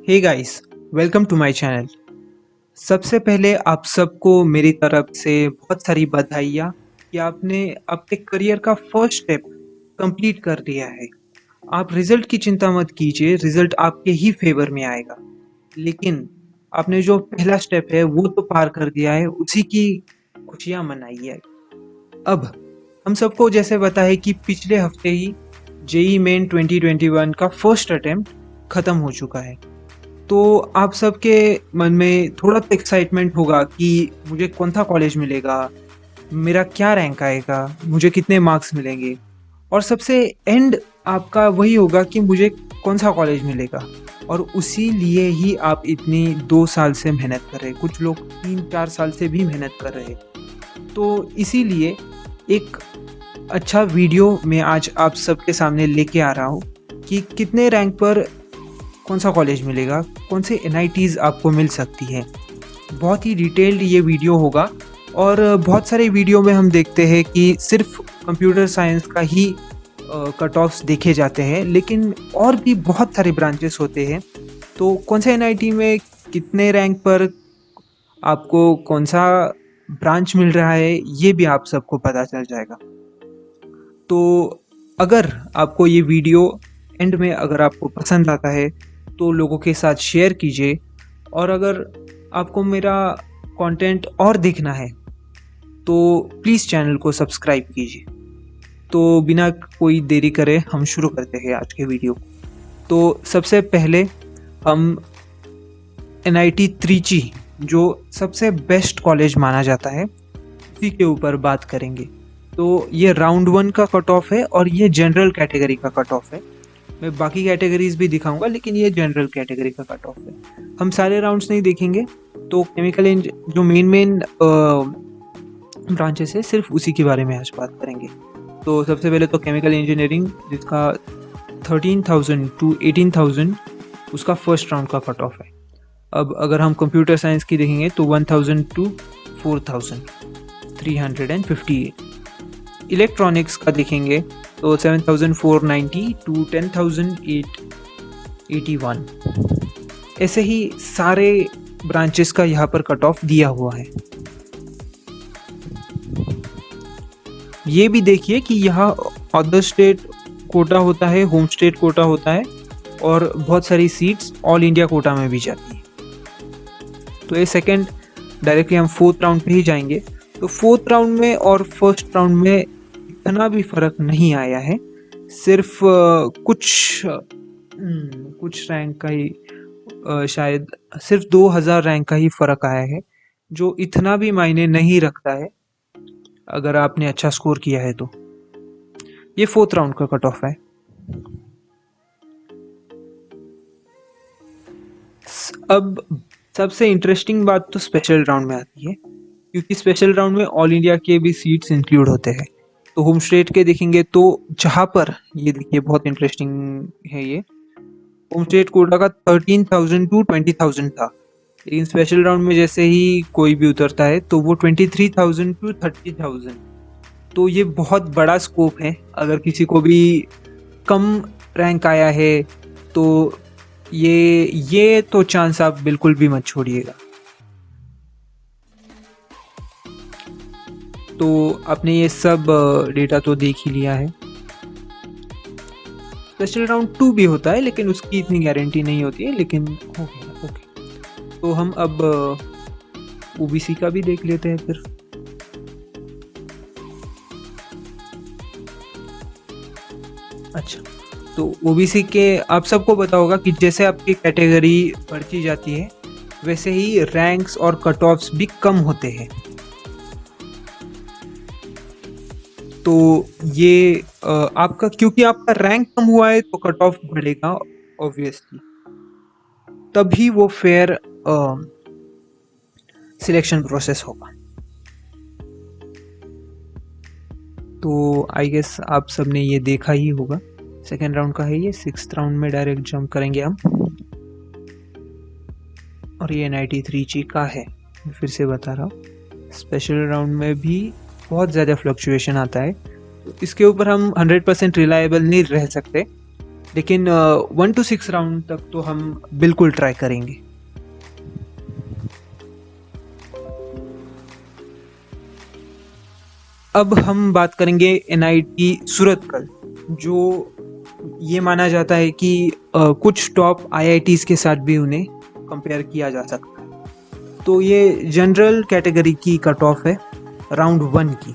Hey guys, welcome to my channel. सबसे पहले आप सबको मेरी तरफ से बहुत सारी बधाइयाँ कि आपने आपके करियर का फर्स्ट स्टेप कंप्लीट कर लिया है। आप रिजल्ट की चिंता मत कीजिए, रिजल्ट आपके ही फेवर में आएगा। लेकिन आपने जो पहला स्टेप है वो तो पार कर दिया है, उसी की खुशियाँ मनाइए। अब हम सबको जैसे पता है कि पिछले हफ्ते ही जेई मेन 2021 का फर्स्ट अटेम्प्ट खत्म हो चुका है। तो आप सबके मन में थोड़ा तो एक्साइटमेंट होगा कि मुझे कौन सा कॉलेज मिलेगा, मेरा क्या रैंक आएगा, मुझे कितने मार्क्स मिलेंगे, और सबसे एंड आपका वही होगा कि मुझे कौन सा कॉलेज मिलेगा। और उसी लिए ही आप इतनी 2 साल से मेहनत कर रहे हैं, कुछ लोग 3-4 साल से भी मेहनत कर रहे हैं। तो इसीलिए एक अच्छा वीडियो मैं आज आप सबके सामने लेके आ रहा हूँ कि कितने रैंक पर कौन सा कॉलेज मिलेगा, कौन से एनआईटीज़ आपको मिल सकती है। बहुत ही डिटेल्ड ये वीडियो होगा। और बहुत सारे वीडियो में हम देखते हैं कि सिर्फ कंप्यूटर साइंस का ही कट ऑफ्स देखे जाते हैं, लेकिन और भी बहुत सारे ब्रांचेस होते हैं। तो कौन से एनआईटी में कितने रैंक पर आपको कौन सा ब्रांच मिल रहा है, ये भी आप सबको पता चल जाएगा। तो अगर आपको ये वीडियो एंड में अगर आपको पसंद आता है तो लोगों के साथ शेयर कीजिए। और अगर आपको मेरा कंटेंट और देखना है तो प्लीज़ चैनल को सब्सक्राइब कीजिए। तो बिना कोई देरी करे हम शुरू करते हैं आज के वीडियो को। तो सबसे पहले हम एनआईटी त्रिची, जो सबसे बेस्ट कॉलेज माना जाता है, उसी के ऊपर बात करेंगे। तो ये राउंड 1 का कट ऑफ है और ये जनरल कैटेगरी का कट ऑफ है। मैं बाकी कैटेगरीज भी दिखाऊंगा, लेकिन ये जनरल कैटेगरी का कट ऑफ है। हम सारे राउंड्स नहीं देखेंगे। तो केमिकल जो मेन ब्रांचेस है, सिर्फ उसी के बारे में आज बात करेंगे। तो सबसे पहले तो केमिकल इंजीनियरिंग, जिसका 13,000 to 18,000 उसका फर्स्ट राउंड का कट ऑफ है। अब अगर हम कंप्यूटर साइंस की देखेंगे तो 1,000 to 4,358। इलेक्ट्रॉनिक्स का देखेंगे तो 7,490 to 10,881। ऐसे ही सारे ब्रांचेस का यहाँ पर कट ऑफ दिया हुआ है। ये भी देखिए कि यहाँ अदर स्टेट कोटा होता है, होम स्टेट कोटा होता है, और बहुत सारी सीट्स ऑल इंडिया कोटा में भी जाती है। तो ये सेकंड, डायरेक्टली हम फोर्थ राउंड पे ही जाएंगे। तो फोर्थ राउंड में और फर्स्ट राउंड में इतना भी फर्क नहीं आया है, सिर्फ कुछ रैंक का ही, शायद सिर्फ 2,000 रैंक का ही फर्क आया है, जो इतना भी मायने नहीं रखता है अगर आपने अच्छा स्कोर किया है तो। ये फोर्थ राउंड का कट ऑफ है। अब सबसे इंटरेस्टिंग बात तो स्पेशल राउंड में आती है, क्योंकि स्पेशल राउंड में ऑल इंडिया के भी सीट्स इंक्लूड होते हैं। तो होम स्टेट के देखेंगे तो जहाँ पर, ये देखिए बहुत इंटरेस्टिंग है, ये होम स्टेट कोटा का 13,000 to 20,000 था, लेकिन स्पेशल राउंड में जैसे ही कोई भी उतरता है तो वो 23,000 to 30,000। तो ये बहुत बड़ा स्कोप है। अगर किसी को भी कम रैंक आया है तो ये तो चांस आप बिल्कुल भी मत छोड़िएगा। तो आपने ये सब डेटा तो देख ही लिया है। स्पेशल राउंड 2 भी होता है, लेकिन उसकी इतनी गारंटी नहीं होती है, लेकिन हो गया। ओके, तो हम अब ओबीसी का भी देख लेते हैं फिर। अच्छा, तो ओबीसी के आप सबको पता होगा कि जैसे आपकी कैटेगरी बढ़ती जाती है, वैसे ही रैंक्स और कट ऑफ्स भी कम होते हैं। तो ये आपका, क्योंकि आपका रैंक कम हुआ है तो कट ऑफ बढ़ेगा ऑब्वियसली, तभी वो फेयर सिलेक्शन प्रोसेस होगा। तो आई गेस आप सबने ये देखा ही होगा। सेकेंड राउंड का है ये। सिक्स्थ राउंड में डायरेक्ट जंप करेंगे हम, और ये 93G का है। फिर से बता रहा हूँ, स्पेशल राउंड में भी बहुत ज़्यादा फ्लक्चुएशन आता है, तो इसके ऊपर हम 100% रिलायबल नहीं रह सकते। लेकिन 1 to 6 राउंड तक तो हम बिल्कुल ट्राई करेंगे। अब हम बात करेंगे एनआईटी सूरतकल, जो ये माना जाता है कि कुछ टॉप आईआईटीज के साथ भी उन्हें कंपेयर किया जा सकता है। तो ये जनरल कैटेगरी की कट ऑफ है राउंड 1 की।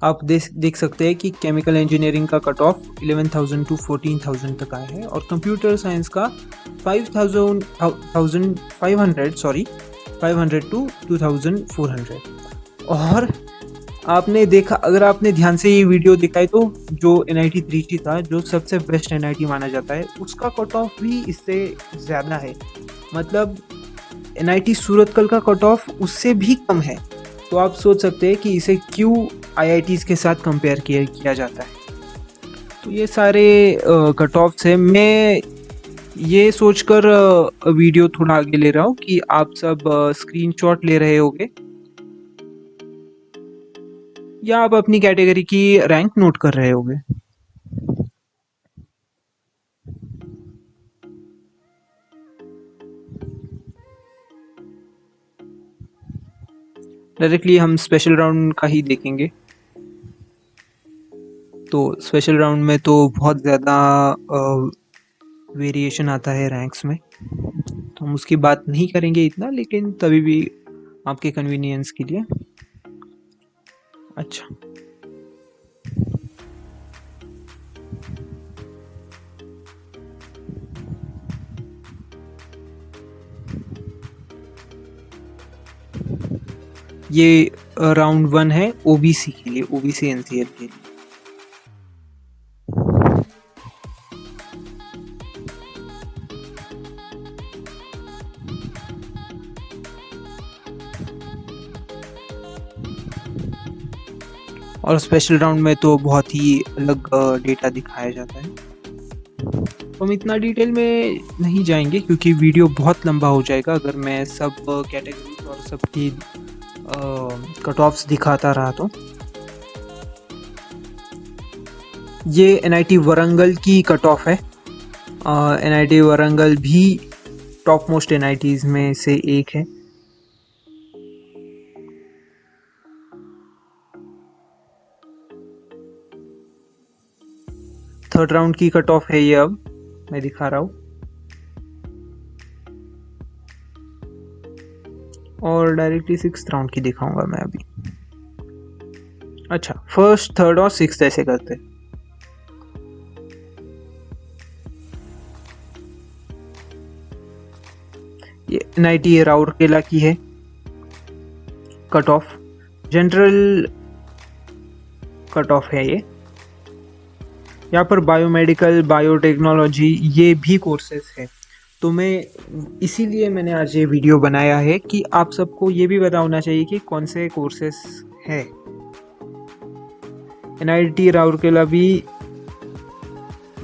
आप देख सकते हैं कि केमिकल इंजीनियरिंग का कट ऑफ 11,000 to 14,000 तक आया है, और कंप्यूटर साइंस का 500 to 2,400। और आपने देखा, अगर आपने ध्यान से ये वीडियो देखा है, तो जो NIT त्रिची था, जो सबसे बेस्ट NIT माना जाता है, उसका कट ऑफ भी इससे ज़्यादा है। मतलब NIT सूरतकल का कट ऑफ उससे भी कम है। तो आप सोच सकते हैं कि इसे क्यों IITs के साथ कंपेयर किया जाता है। तो ये सारे कट ऑफ्स हैं। मैं ये सोचकर वीडियो थोड़ा आगे ले रहा हूँ कि आप सब स्क्रीनशॉट ले रहे होंगे, या आप अपनी कैटेगरी की रैंक नोट कर रहे होंगे। डायरेक्टली हम स्पेशल राउंड का ही देखेंगे। तो स्पेशल राउंड में तो बहुत ज़्यादा वेरिएशन आता है रैंक्स में, तो हम उसकी बात नहीं करेंगे इतना, लेकिन तभी भी आपके कन्वीनियंस के लिए। अच्छा, ये राउंड 1 है ओबीसी के लिए, ओबीसी एनसीएल के लिए। और स्पेशल राउंड में तो बहुत ही अलग डेटा दिखाया जाता है। तो हम इतना डिटेल में नहीं जाएंगे, क्योंकि वीडियो बहुत लंबा हो जाएगा अगर मैं सब कैटेगरीज और सबकी कट ऑफ्स दिखाता रहा तो। ये NIT वरंगल की कट ऑफ है। NIT वरंगल भी टॉप मोस्ट NITs में से एक है। थर्ड राउंड की कट ऑफ है ये, अब मैं दिखा रहा हूँ। और डायरेक्टली 6th राउंड की दिखाऊंगा मैं अभी। अच्छा, फर्स्ट, थर्ड और 6th ऐसे करते हैं। ये NIT राउरकेला की है cut off, general cut off है ये। यहाँ पर बायोमेडिकल, बायोटेक्नोलॉजी ये भी कोर्सेस है। तो इसीलिए मैंने आज ये वीडियो बनाया है कि आप सबको ये भी पता होना चाहिए कि कौन से कोर्सेस है। NIT राउरकेला भी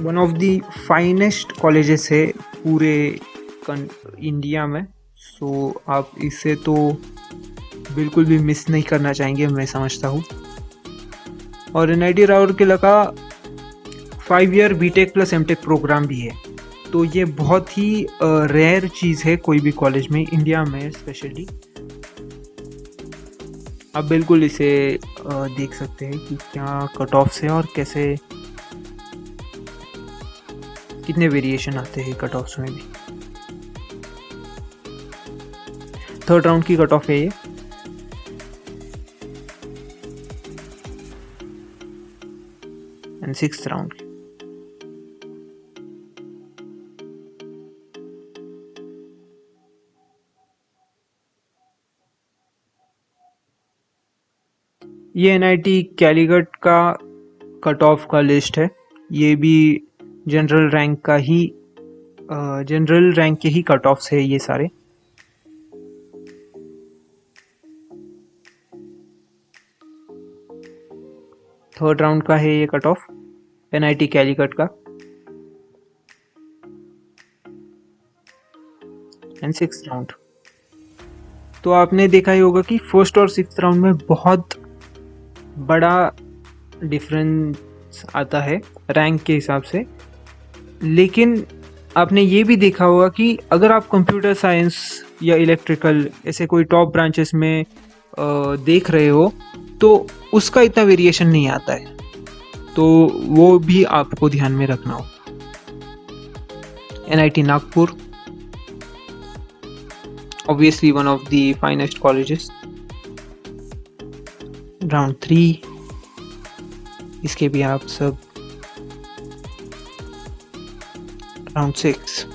one of the finest colleges है पूरे इंडिया में। सो आप इसे तो बिल्कुल भी मिस नहीं करना चाहेंगे, मैं समझता हूँ। और NIT राउरकेला का 5 year BTech plus MTech programme भी है। तो ये बहुत ही रेयर चीज़ है कोई भी कॉलेज में, इंडिया में स्पेशली। आप बिल्कुल इसे देख सकते हैं कि क्या कट ऑफ्स है और कैसे कितने वेरिएशन आते हैं कट ऑफ्स में भी। थर्ड राउंड की कट ऑफ है ये। And 6th round. ये NIT कैलीकट का कट ऑफ का लिस्ट है। ये भी जनरल रैंक का ही, जनरल रैंक के ही कट ऑफ्स है ये सारे। थर्ड राउंड का है ये कट ऑफ NIT कैलीकट का। And 6th round. तो आपने देखा ही होगा कि फर्स्ट और 6th राउंड में बहुत बड़ा डिफरेंस आता है रैंक के हिसाब से। लेकिन आपने ये भी देखा होगा कि अगर आप कंप्यूटर साइंस या इलेक्ट्रिकल ऐसे कोई टॉप ब्रांचेस में देख रहे हो तो उसका इतना वेरिएशन नहीं आता है, तो वो भी आपको ध्यान में रखना हो। NIT Nagpur, obviously one of the finest colleges. Round 3, इसके भी आप सब। Round 6,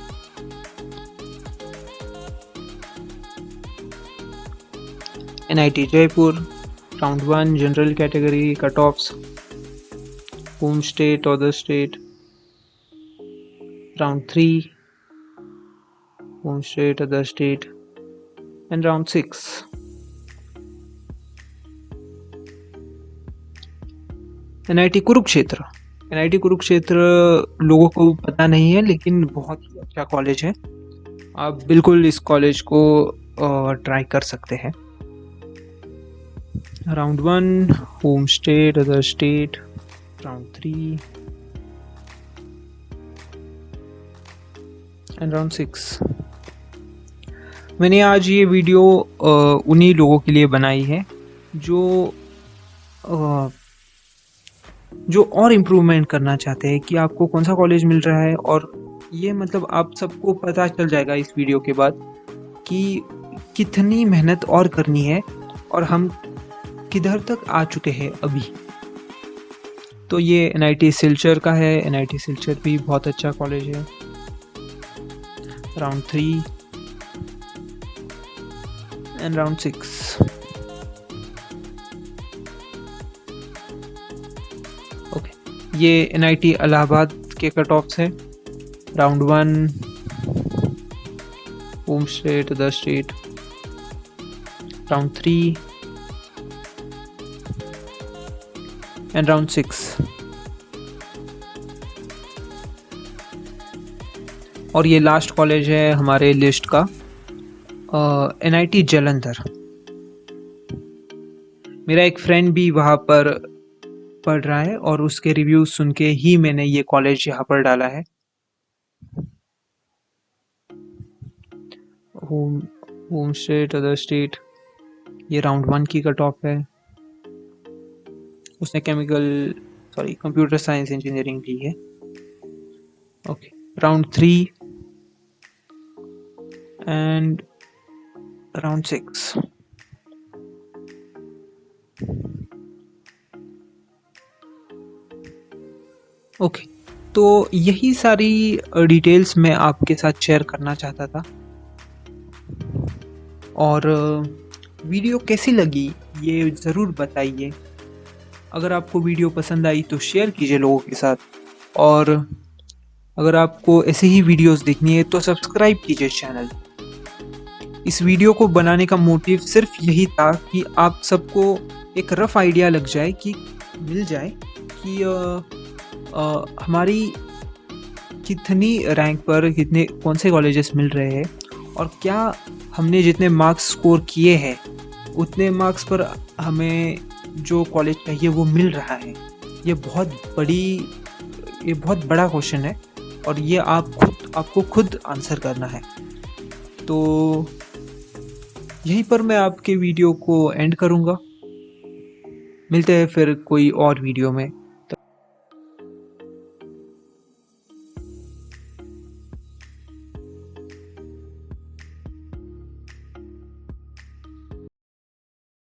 NIT Jaipur. Round 1 general category cut offs, home state, other state. Round 3 home state, other state. And round 6 NIT Kurukshetra. NIT Kurukshetra लोगों को पता नहीं है लेकिन बहुत ही अच्छा कॉलेज है, आप बिल्कुल इस कॉलेज को ट्राई कर सकते हैं। Round 1 home state, other state. Round 3 and round 6। मैंने आज ये वीडियो उन्हीं लोगों के लिए बनाई है जो और इम्प्रूवमेंट करना चाहते हैं कि आपको कौन सा कॉलेज मिल रहा है। और ये मतलब आप सबको पता चल जाएगा इस वीडियो के बाद कि कितनी मेहनत और करनी है और हम किधर तक आ चुके हैं अभी। तो ये NIT सिलचर का है। NIT सिलचर भी बहुत अच्छा कॉलेज है। Round 3 and round 6। ओके, ये NIT इलाहाबाद के कट ऑफ्स है। Round 1 home state, other state. Round 3 and round 6। और ये लास्ट कॉलेज है हमारे लिस्ट का, NIT जालंधर। मेरा एक फ्रेंड भी वहाँ पर पढ़ रहा है और उसके रिव्यूज सुन के ही मैंने ये कॉलेज यहाँ पर डाला है। Home state, other state. ये राउंड 1 की कट ऑफ है। उसने कंप्यूटर साइंस इंजीनियरिंग ली है। Okay, round 3 and round 6। Okay, तो यही सारी डिटेल्स मैं आपके साथ शेयर करना चाहता था। और वीडियो कैसी लगी ये ज़रूर बताइए। अगर आपको वीडियो पसंद आई तो शेयर कीजिए लोगों के साथ, और अगर आपको ऐसे ही वीडियोस देखनी है तो सब्सक्राइब कीजिए चैनल। इस वीडियो को बनाने का मोटिव सिर्फ यही था कि आप सबको एक रफ आइडिया मिल जाए कि हमारी कितनी रैंक पर कौन से कॉलेजेस मिल रहे हैं, और क्या हमने जितने मार्क्स स्कोर किए हैं उतने मार्क्स पर हमें जो कॉलेज चाहिए वो मिल रहा है। ये बहुत बड़ा क्वेश्चन है और ये आपको खुद आंसर करना है। तो यहीं पर मैं आपके वीडियो को एंड करूँगा। मिलते हैं फिर कोई और वीडियो में।